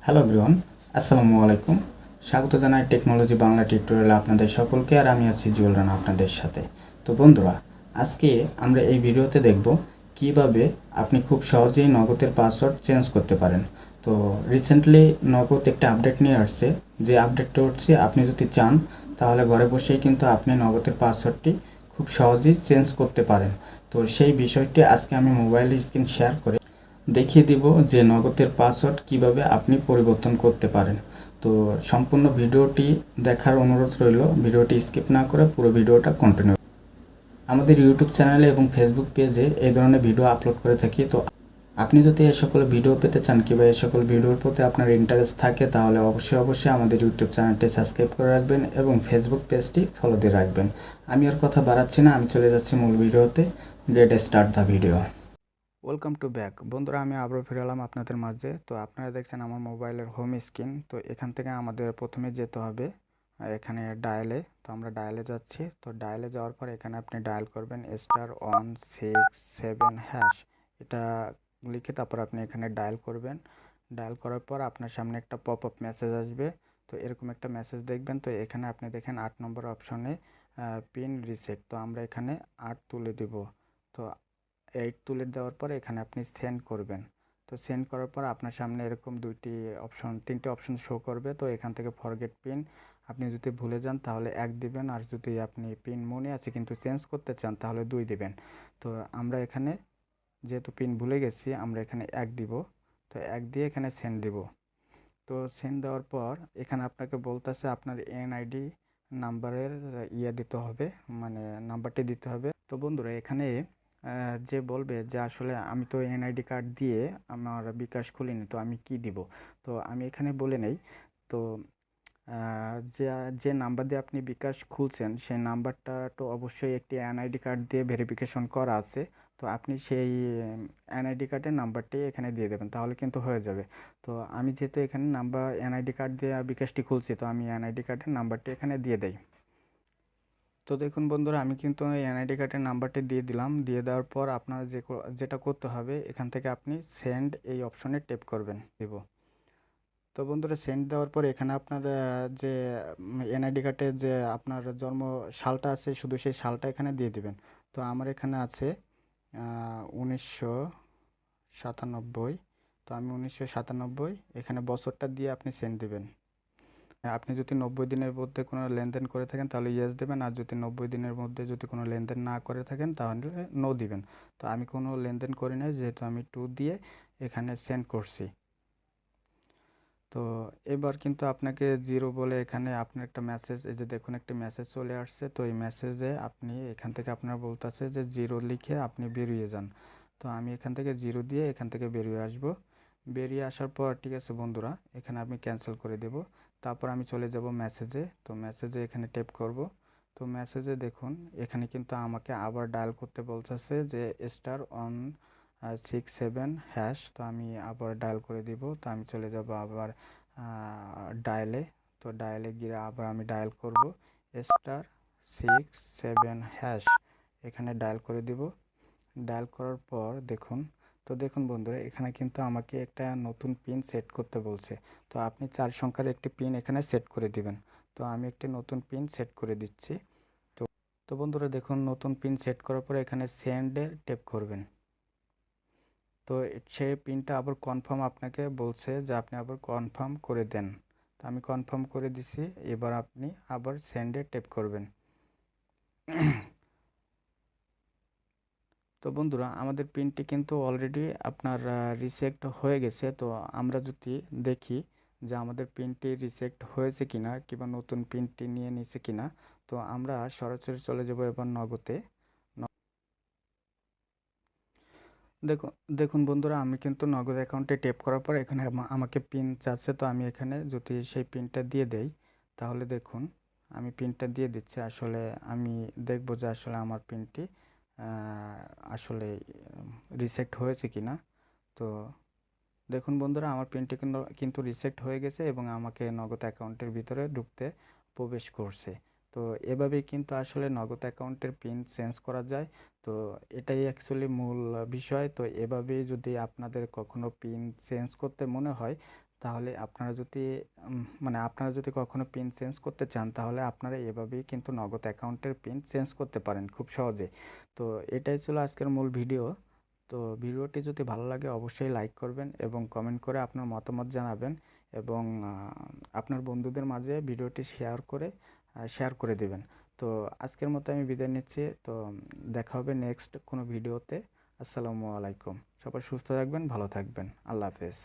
Hello everyone, আসসালামু আলাইকুম। স্বাগত জানাই টেকনোলজি বাংলা টিউটোরিয়ালে আপনাদের সকলকে। আর আমি আছি জুয়েল রানা আপনাদের সাথে। তো বন্ধুরা, আজকে আমরা এই ভিডিওতে দেখব কিভাবে আপনি খুব সহজেই নগদের পাসওয়ার্ড চেঞ্জ করতে পারেন। তো রিসেন্টলি নগদ একটা আপডেট নিয়ে আসছে, যে আপডেটটা হচ্ছে আপনি যদি চান তাহলে ঘরে বসেই কিন্তু আপনি নগদের পাসওয়ার্ডটি খুব সহজেই চেঞ্জ করতে পারেন। তো সেই বিষয়টি আজকে আমি মোবাইলের স্ক্রিন শেয়ার করে দেখিয়ে দিব যে নগদের পাসওয়ার্ড কিভাবে আপনি পরিবর্তন করতে পারেন। তো সম্পূর্ণ ভিডিওটি দেখার অনুরোধ রইল, ভিডিওটি স্কিপ না করে পুরো ভিডিওটা কন্টিনিউ। আমাদের ইউটিউব চ্যানেলে এবং ফেসবুক পেজে এই ধরনের ভিডিও আপলোড করে থাকি। তো আপনি যদি এ সকল ভিডিও পেতে চান কিংবা এ সকল ভিডিওর প্রতি আপনার ইন্টারেস্ট থাকে তাহলে অবশ্যই আমাদের ইউটিউব চ্যানেলটি সাবস্ক্রাইব করে রাখবেন এবং ফেসবুক পেজটি ফলো দিয়ে রাখবেন। আমি আর কথা বাড়াচ্ছি না, আমি চলে যাচ্ছি মূল ভিডিওতে। Get start the video. Welcome to back বন্ধুরা, আমি আবারও ফিরে এলাম আপনাদের মাঝে। তো আপনারা দেখছেন আমার মোবাইলের হোম স্ক্রিন। তো এখান থেকে আমাদের প্রথমে যেতে হবে এখানে ডায়ালে। তো আমরা ডায়ালে যাচ্ছি। তো ডায়ালে যাওয়ার পর এখানে আপনি ডায়াল করবেন *167#। এটা লিখে তারপর আপনি এখানে ডায়াল করবেন। ডায়াল করার পর আপনার সামনে একটা পপ আপ মেসেজ আসবে। তো এরকম একটা মেসেজ দেখবেন। তো এখানে আপনি দেখেন 8 নম্বর অপশনে পিন রিসেট। তো আমরা এখানে 8 তুলে দিব। তো 8 তুলে দেওয়ার পর এখানে আপনি সেন্ড করবেন। তো সেন্ড করার পর আপনার সামনে এরকম তিনটে অপশন শো করবে। তো এখান থেকে ফরগেট পিন, আপনি যদি ভুলে যান তাহলে 1 দিবেন, আর যদি আপনি পিন মনে আছে কিন্তু চেঞ্জ করতে চান তাহলে 2 দিবেন। তো আমরা এখানে যেহেতু পিন ভুলে গেছি আমরা এখানে 1 দিব। তো 1 দিয়ে এখানে সেন্ড দিব। তো সেন্ড দেওয়ার পর এখানে আপনাকে বলতেছে আপনার এনআইডি নাম্বারের দিতে হবে, মানে নাম্বারটি দিতে হবে। তো বন্ধুরা, এখানে যে বলবে যে আসলে আমি তো এনআইডি কার্ড দিয়ে আমার বিকাশ খুলিনি, তো আমি কি দিব। তো আমি এখানে বলে নেই। তো যে যে নাম্বার দিয়ে আপনি বিকাশ খুলছেন সেই নাম্বারটা তো অবশ্যই একটি এনআইডি কার্ড দিয়ে ভেরিফিকেশন করা আছে। তো আপনি সেই এনআইডি কার্ডের নাম্বারটি এখানে দিয়ে দেবেন, তাহলে কিন্তু হয়ে যাবে। তো আমি যেহেতু এখানে এনআইডি কার্ড দিয়ে বিকাশটি খুলছি, তো আমি এনআইডি কার্ডের নাম্বারটি এখানে দিয়ে দেই। তো দেখুন বন্ধুরা, আমি কিন্তু এনআইডি কার্ডের নাম্বারটি দিয়ে দিলাম। দিয়ে দেওয়ার পর আপনার যেটা করতে হবে এখান থেকে আপনি সেন্ড এই অপশনে ট্যাপ করবেন দেব। তো বন্ধুরা, সেন্ড দেওয়ার পর এখানে আপনার যে এনআইডি কার্ডে যে আপনার জন্ম সালটা আছে শুধু সেই সালটা এখানে দিয়ে দিবেন। তো আমার এখানে আছে 1997। তো আমি 1997 এখানে বছরটা দিয়ে আপনি সেন্ড দিবেন। আপনি যদি 90 দিনের মধ্যে কোনো লেনদেন করে থাকেন তাহলে ইয়েস দেবেন, আর যদি 90 দিনের মধ্যে যদি কোনো লেনদেন না করে থাকেন তাহলে নো দিবেন। তো আমি কোনো লেনদেন করি নাই, যেহেতু আমি 2 দিয়ে এখানে সেন্ড করছি। তো এবার কিন্তু আপনাকে জিরো বলে এখানে আপনার একটা মেসেজ, এই যে দেখুন একটা মেসেজ চলে আসছে। তো এই মেসেজে আপনি এখান থেকে আপনার বলতেছে যে জিরো লিখে আপনি বেরিয়ে যান। তো আমি এখান থেকে জিরো দিয়ে এখান থেকে বেরিয়ে আসব। বেরিয়ে আসার পর ঠিক আছে বন্ধুরা, এখানে আমি ক্যান্সেল করে দেব। তারপর আমি চলে যাব মেসেজে। তো মেসেজে এখানে ট্যাপ করব। তো মেসেজে দেখুন এখানে কিন্তু আমাকে আবার ডায়াল করতে বলতেছে যে *167#। তো আমি আবার ডায়াল করে দিব। তো আমি চলে যাব আবার ডায়ালে। তো ডায়ালে গিয়ে আবার আমি ডায়াল করব *67#। এখানে ডায়াল করে দিব। ডায়াল করার পর দেখুন, তো দেখুন বন্ধুরা, এখানে কিন্তু আমাকে একটা নতুন পিন সেট করতে বলছে। তো আপনি 4 সংখ্যার একটি পিন এখানে সেট করে দিবেন। তো আমি একটি নতুন পিন সেট করে দিচ্ছি। তো তো বন্ধুরা দেখুন, নতুন পিন সেট করার পরে এখানে সেন্ডে ট্যাপ করবেন। তো সেই পিনটা আবার কনফার্ম আপনাকে বলছে যে আপনি আবার কনফার্ম করে দেন। তো আমি কনফার্ম করে দিছি। এবার আপনি আবার সেন্ডে ট্যাপ করবেন। তো বন্ধুরা, আমাদের পিনটি কিন্তু অলরেডি আপনার রিসেট হয়ে গেছে। তো আমরা যদি দেখি যে আমাদের পিনটি রিসেট হয়েছে কিনা কিংবা নতুন পিনটি নিয়ে নিছে কিনা, তো আমরা সরাসরি চলে যাব এবার নগদে। দেখুন দেখুন বন্ধুরা, আমি কিন্তু নগদ অ্যাকাউন্টে ট্যাপ করার পর এখানে আমাকে পিন চাচ্ছে। তো আমি এখানে যদি সেই পিনটা দিয়ে দেই তাহলে দেখুন আমি পিনটা দিয়ে দিচ্ছি। আসলে আমি দেখব যে আসলে আমার পিনটি আসলে রিসেট হয়েছে কিনা। তো দেখুন বন্ধুরা, আমার পিনটি কিন্তু রিসেট হয়ে গেছে এবং আমাকে নগদ অ্যাকাউন্টের ভিতরে ঢুকতে প্রবেশ করছে। তো এভাবেই কিন্তু আসলে নগদ অ্যাকাউন্টের পিন চেঞ্জ করা যায়। তো এটাই অ্যাকচুয়ালি মূল বিষয়। তো এভাবেই যদি আপনাদের কখনো পিন চেঞ্জ করতে মনে হয় তাহলে আপনারা যদি মানে আপনারা যদি কখনো পিন চেঞ্জ করতে চান তাহলে আপনারা এভাবেই কিন্তু নগদ অ্যাকাউন্টের পিন চেঞ্জ করতে পারেন খুব সহজে। তো এটাই ছিল আজকের মূল ভিডিও। তো ভিডিওটি যদি ভালো লাগে অবশ্যই লাইক করবেন এবং কমেন্ট করে আপনার মতামত জানাবেন এবং আপনার বন্ধুদের মাঝে ভিডিওটি শেয়ার করে দেবেন। তো আজকের মতো আমি বিদায় নিচ্ছি। তো দেখা হবে নেক্সট কোনো ভিডিওতে। আসসালামু আলাইকুম। সবাই সুস্থ থাকবেন, ভালো থাকবেন। আল্লাহ হাফেজ।